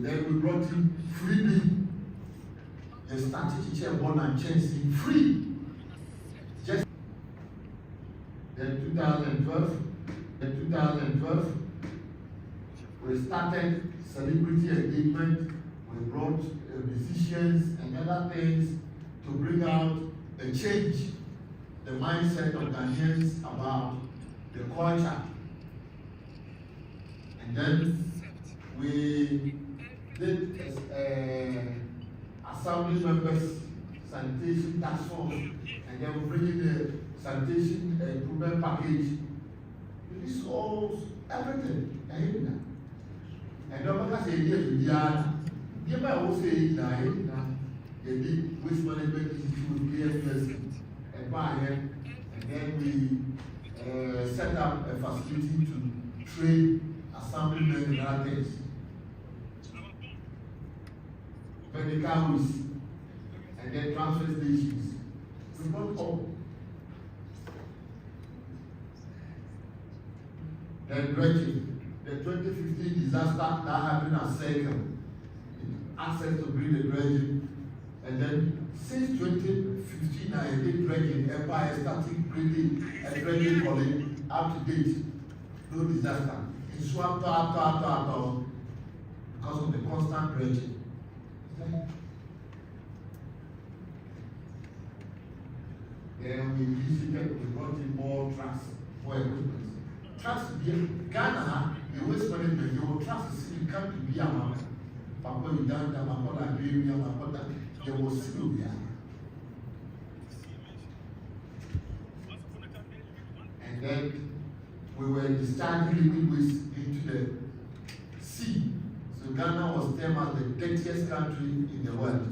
Then we brought in freely the statutory born and changed free. Just then 2012, we started celebrity engagement. We brought musicians and other things to bring out a change, the mindset of Ghanaians about the culture. And then we did assembly members sanitation task force, and then we bring in the sanitation improvement package. This solves everything. And don't say yes, give my own say the waste management institute, and buy it, and then we set up a facility to train assemblymen and other things. Medical waste, and then transfer stations. We got all. Then dredging, the 2015 disaster that happened at Circle, access to bring the dredging, and then since 2015 I did dredging, Empire started bringing a dredging colleague up to date, no disaster. In swamp because of the constant dredging. Then we visited, we brought in more trucks for equipment. Trucks, Ghana, the waste management, they will trucks still come to be a man. Papa, you done that, Papa, I agree with you, Papa, they will still be a man. And then we were discharging liquid waste into the sea. So Ghana was termed as the dirtiest country in the world.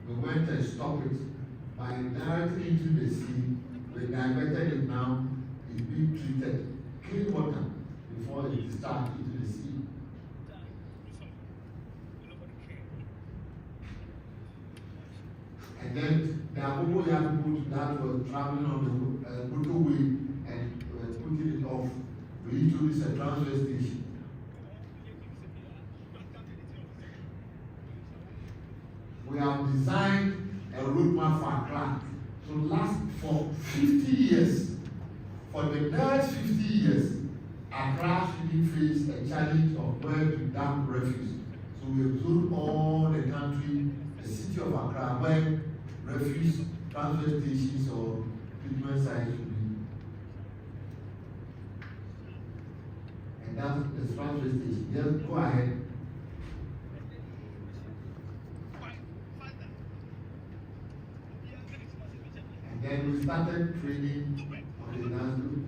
We went and stopped it by directly into the sea. We diverted it now. It's being treated clean water before it is discharged into the sea. And then the Abubu young people that were traveling on the motorway and were putting it off. We introduced a transfer station. We have designed a roadmap for Accra to last for 50 years. For the next 50 years, Accra shouldn't face a challenge of where to dump refuse. So we have zoned all the country, the city of Accra, where refuse transfer stations or treatment sites should be. And that's the transfer station. Just go ahead. And then we started training on the dance group.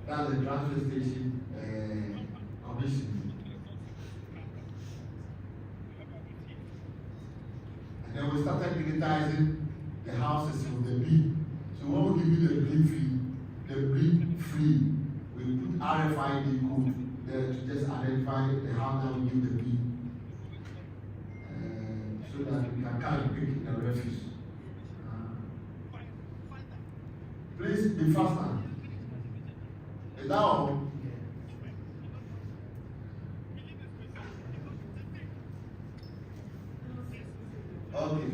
That's the transfer station commission. And then we started digitizing the houses with the bill. So when we give you the bill free, we put RFID code there to just identify the house that we give the bill. So that we can carry pick the refuse. Please be faster. Is that all? Okay.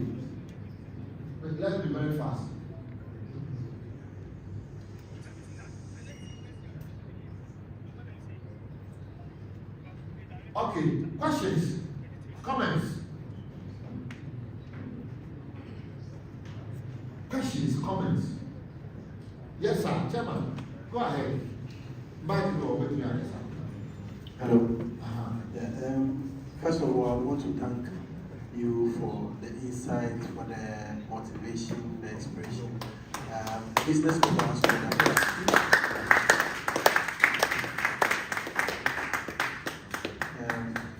But let's be very fast. Okay, questions, comments? Questions, comments? Yes, sir. Chairman, go ahead. Mic door with you, sir. Hello. Yeah, first of all, I want to thank you for the insight, for the motivation, the inspiration. Business people also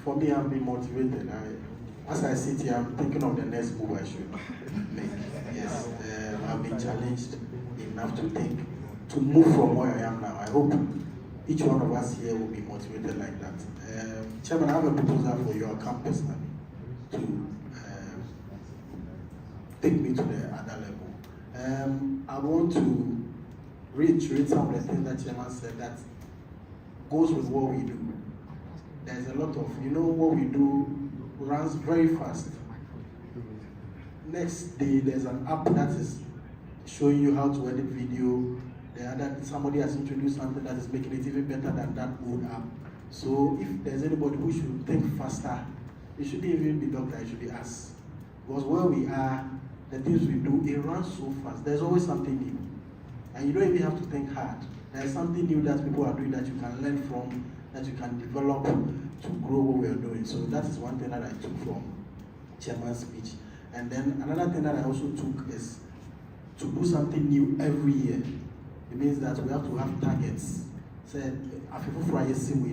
for me, I'm being motivated. As I sit here, I'm thinking of the next move I should make. Yes, I've been challenged enough to think, to move from where I am now. I hope each one of us here will be motivated like that. Chairman, I have a proposal for your campus to take me to the other level. I want to reiterate some of the things that Chairman said that goes with what we do. There's a lot of, what we do runs very fast. Next day, there's an app that is showing you how to edit video. Somebody has introduced something that is making it even better than that old app. So if there's anybody who should think faster, it shouldn't even be doctor, it should be us. Because where we are, the things we do, it runs so fast. There's always something new. And you don't even have to think hard. There's something new that people are doing that you can learn from, that you can develop to grow what we are doing. So that is one thing that I took from Chairman's speech. And then another thing that I also took is to do something new every year. It means that we have to have targets. Say,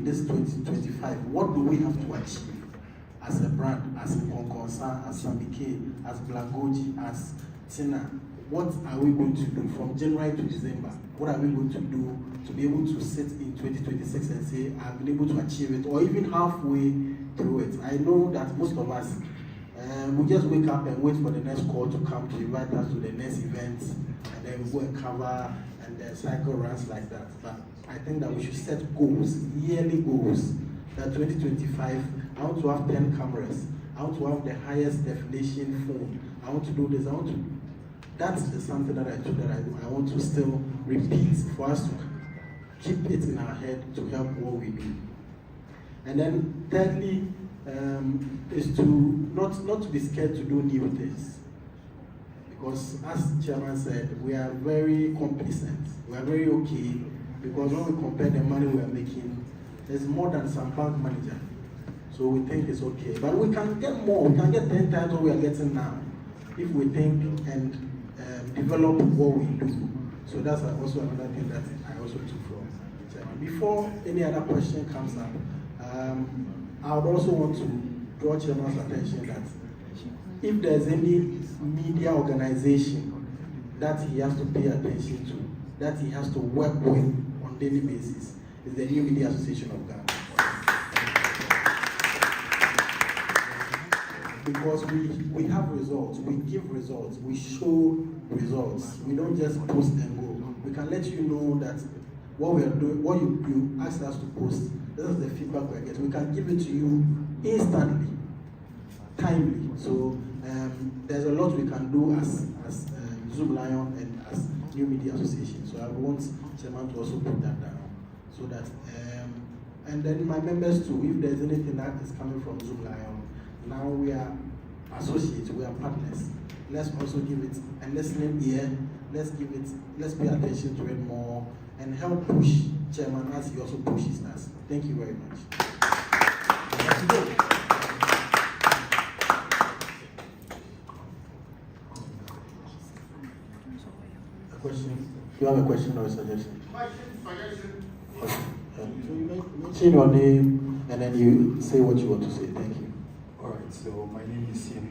this 2025, what do we have to achieve as a brand, as Konkonsa, as Samike, as Blagoji, as Tina? What are we going to do from January to December? What are we going to do to be able to sit in 2026 and say, I've been able to achieve it, or even halfway through it? I know that most of us, we just wake up and wait for the next call to come to invite us to the next event, and then we go and cover, and the cycle runs like that. But I think that we should set goals, yearly goals, that 2025, I want to have 10 cameras, I want to have the highest definition phone, I want to do this, that's something that I took that I want to still repeat for us to keep it in our head to help what we do. And then thirdly, is to not to be scared to do new things. Because as Chairman said, we are very complacent. We are very okay, because when we compare the money we are making, there's more than some bank manager. So we think it's okay. But we can get more, we can get 10 times what we are getting now, if we think and develop what we do. So that's also another thing that I also took from Chairman. Before any other question comes up, I would also want to draw Chairman's attention that if there's any media organization that he has to pay attention to, that he has to work with on a daily basis, is the New Media Association of Ghana. Because we have results, we give results, we show results. We don't just post and go. We can let you know that what we are doing, what you asked us to post, this is the feedback we are getting. We can give it to you instantly, timely. So there's a lot we can do as ZoomLion and as New Media Association. So I want Chairman to also put that down, so that and then my members too, if there's anything that is coming from ZoomLion, now we are associates, we are partners. Let's also give it a listening ear. Let's pay attention to it more and help push Chairman as he also pushes us. Thank you very much. A question? You have a question or a suggestion? Suggestion. So you mention your name and then you say what you want to say. Thank you. All right, so my name is Siaw.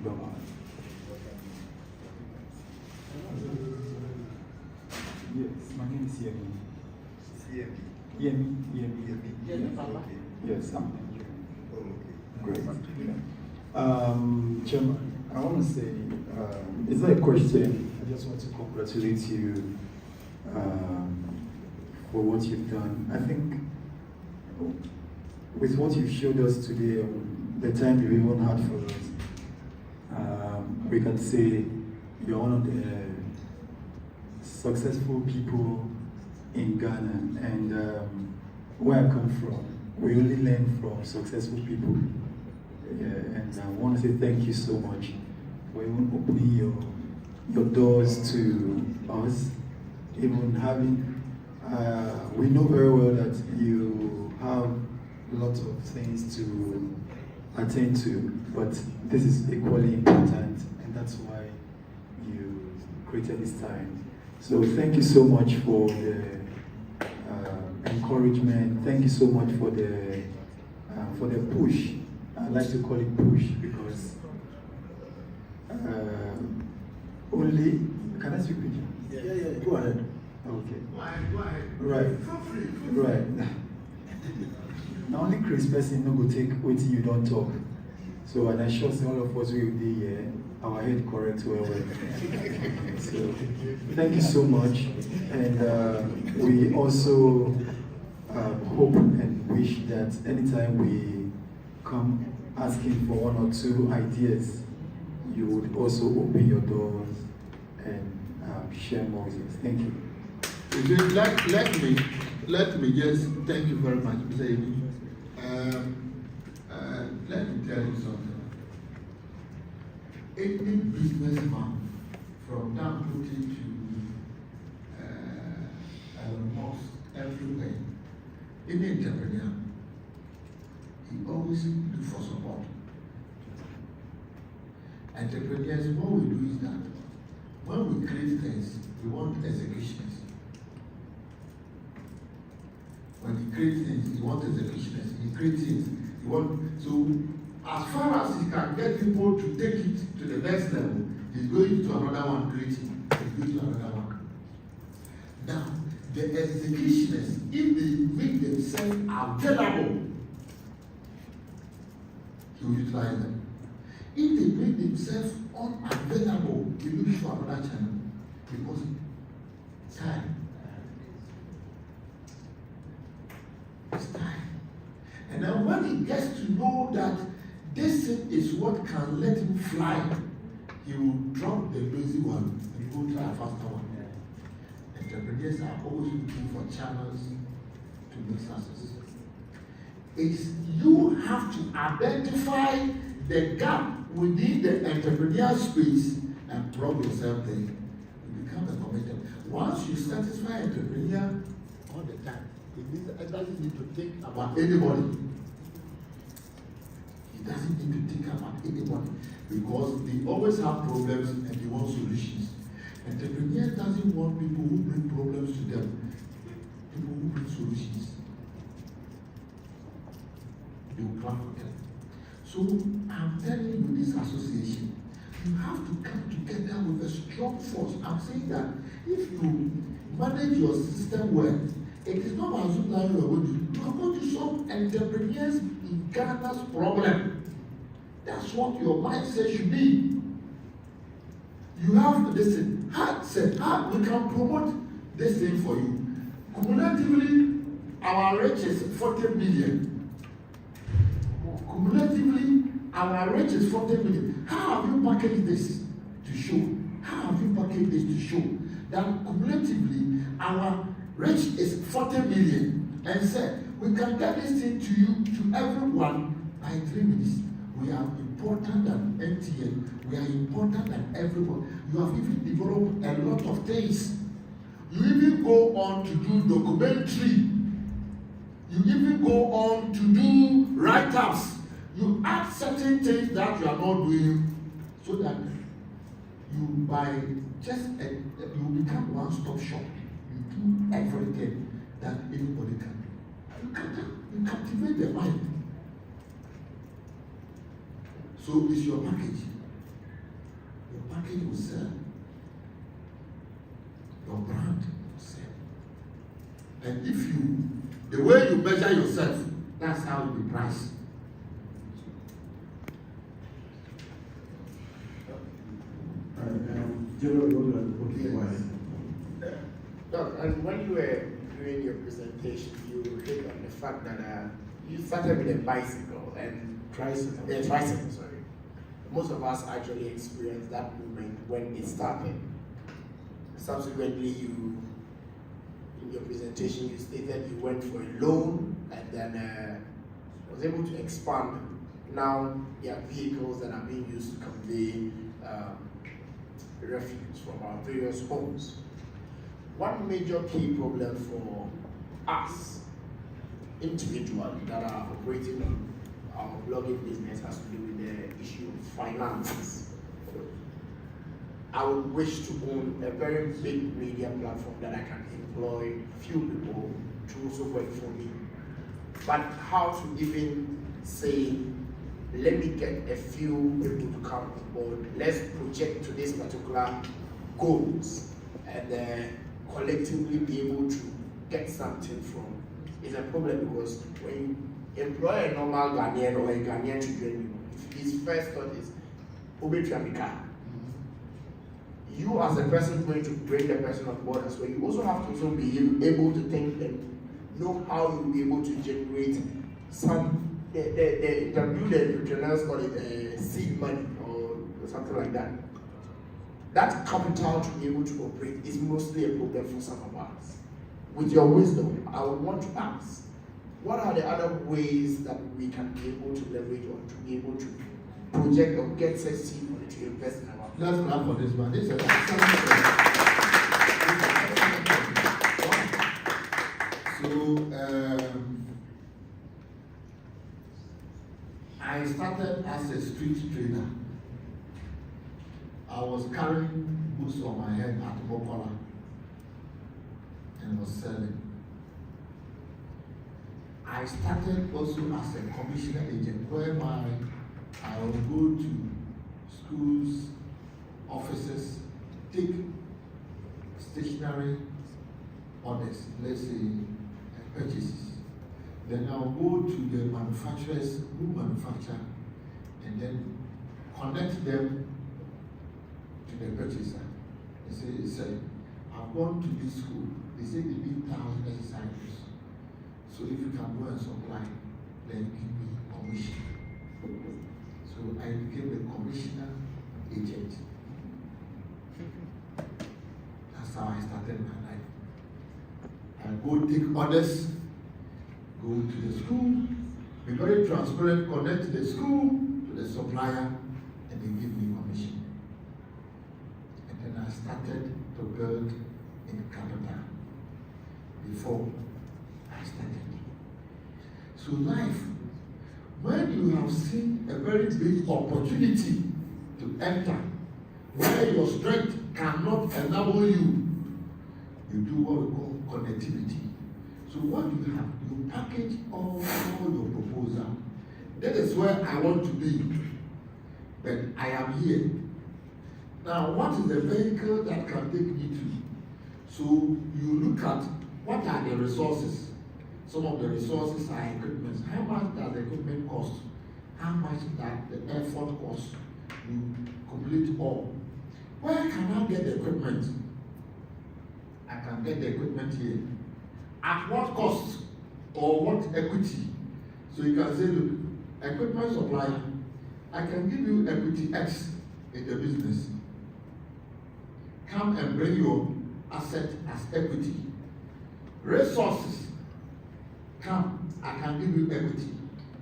Yes, my name is Siaw. Yemi. Yes, I'm Nigerian. Great. Chairman, I want to say, is that a question? I just want to congratulate you for what you've done. I think with what you showed us today, the time you even had for us, we can say you're one of the successful people in Ghana, and where I come from, we only learn from successful people. And I want to say thank you so much for even opening your doors to us, even having, we know very well that you have lots of things to attend to, but this is equally important, and that's why you created this time. So thank you so much for the encouragement. Thank you so much for the push. I like to call it push because only. Can I speak with you? Yeah. Go ahead. Okay. Go ahead. Right. Right. Now only Chris person no go take what you don't talk. So and I sure all of us will be here. our head correct well. So thank you so much, and we also hope and wish that anytime we come asking for one or two ideas, you would also open your doors and share more with us. Thank you. Let me just thank you very much, Mr. Amy. Let me tell you something. Any businessman from Dangote to almost everywhere, any entrepreneur, he always look for support. Entrepreneurs, what we do is that when we create things, we want executionists. When he creates things, he wants executionists. He creates things. He wants, so as far as he can get people to take it to the next level, he's going to another one creating. He's going to another one. Now, the executionists, if they make themselves available, he will utilize them. If they make themselves unavailable, he looks for another channel because time. It's time. And then when he gets to know that this thing is what can let him fly, he will drop the lazy one and go try a faster one. Entrepreneurs are always looking for channels to make success. It's you have to identify the gap within the entrepreneurial space and plug yourself there. You become a committed. Once you satisfy entrepreneur all the time, it doesn't need to think about anybody. He doesn't need to think about anybody because they always have problems and they want solutions. Entrepreneur doesn't want people who bring problems to them. People who bring solutions. They will clap for them. So I'm telling you, this association, you have to come together with a strong force. I'm saying that if you manage your system well, it is not about ZoomLion you are going to. You are going to solve entrepreneurs in Ghana's problem. That's what your mindset should be. You have to listen. We can promote this thing for you. Cumulatively, our reach is 40 million. Cumulatively, our reach is 40 million. How have you packaged this to show? How have you packaged this to show that cumulatively our reach is 40 million? And said, we can get this thing to you, to everyone by 3 minutes. We are important than NTN. We are important than everyone. You have even developed a lot of things. You even go on to do documentary. You even go on to do write-ups. You add certain things that you are not doing so that you by just you become one-stop shop. You do everything that anybody can do. You captivate the mind. So it's your package. Your package will sell. Your brand will sell. And if you, the way you measure yourself, that's how you be priced. General, okay, Doc, and when you were doing your presentation, you hit on the fact that you started with a bicycle and tricycle. Sorry. Most of us actually experienced that moment when it started. Subsequently, you, in your presentation, you stated you went for a loan and then was able to expand. Now, there are vehicles that are being used to convey refuse from our various homes. One major key problem for us individually that are operating on our blogging business has to do with the issue of finances. I would wish to own a very big media platform that I can employ few people to also work for me. But how to even say, let me get a few people to come on board, let's project to this particular goals and collectively be able to get something from. It's a problem because when you employ a normal Ghanaian or a Ghanaian to join you, his first thought is, Obetuamika, you as a person going to bring the person on board as well, you also have to also be able to think and know how you'll be able to generate some, the entrepreneurs call it seed money or something like that. That capital to be able to operate is mostly a problem for some of us. With your wisdom, I would want to ask, what are the other ways that we can be able to leverage or to be able to project or get such seed money to invest in our life? Let's clap for this one. This is an excellent question. So, I started as a street trader. I was carrying boots on my head at Mokola and was selling. I started also as a commissioner agent, whereby I would go to schools, offices, take stationery orders, let's say purchases. Then I'll go to the manufacturers who manufacture and then connect them to the purchaser. They say, I've gone to this school. They say they need 1,000 exercises. So if you can go and supply, then give me commission. So I became the commissioner agent. That's how I started my life. I go take orders, go to the school, be very transparent, connect the school to the supplier, and they give me commission. And then I started to build in capital before I started. So life, when you have seen a very big opportunity to enter, where your strength cannot enable you, you do what we call connectivity. So what you have, you package all your proposal. That is where I want to be, but I am here. Now, what is the vehicle that can take me to? So you look at what are the resources. Some of the resources are equipment. How much does the equipment cost? How much does the effort cost? You complete all. Where can I get the equipment? I can get the equipment here. At what cost or what equity? So you can say, look, equipment supplier, I can give you equity X in the business. Come and bring your asset as equity. Resources, come, I can give you equity.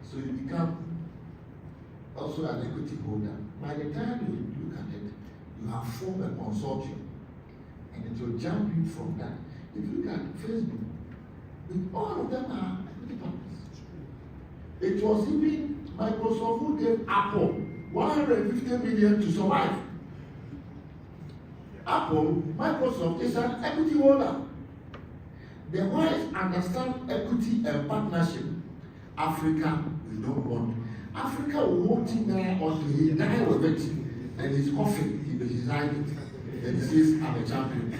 So you become also an equity holder. By the time you look at it, you have formed a consortium, and it will jump you from that. If you look at Facebook, all of them are equity partners. It was even Microsoft who gave Apple 150 million to survive. Apple, Microsoft is an equity holder. The wise understand equity and partnership. Africa, we don't want. Africa will hold him there until he dies with it. And his coffin, he will design it. And he says, I'm a champion.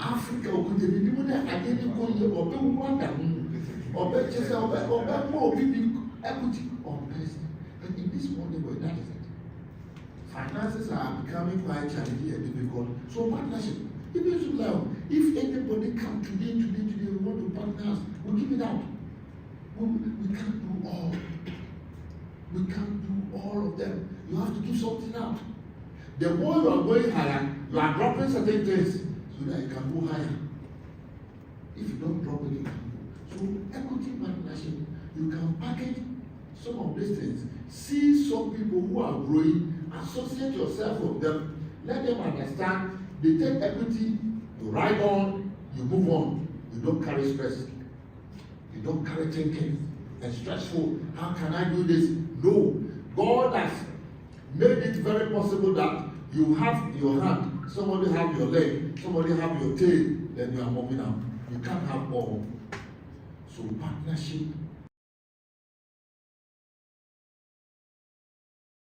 Africa will be the people that are getting going to or more equity or best. And in this morning, where that is it. Finances are becoming quite challenging and difficult. So partnership. Even ZoomLion, if anybody come today, we want to partner us, we'll give it out. We can't do all. We can't do all of them. You have to give something out. The more you are going higher, you are dropping certain things so that you can go higher. If you don't drop it, you can go. So equity partnership, you can package some of these things. See some people who are growing, associate yourself with them, let them understand. They take equity, you ride on, you move on. You don't carry stress. You don't carry thinking and stressful. How can I do this? No. God has made it very possible that you have your hand, somebody have your leg, somebody have your tail, then you are moving on. You can't have all. So partnership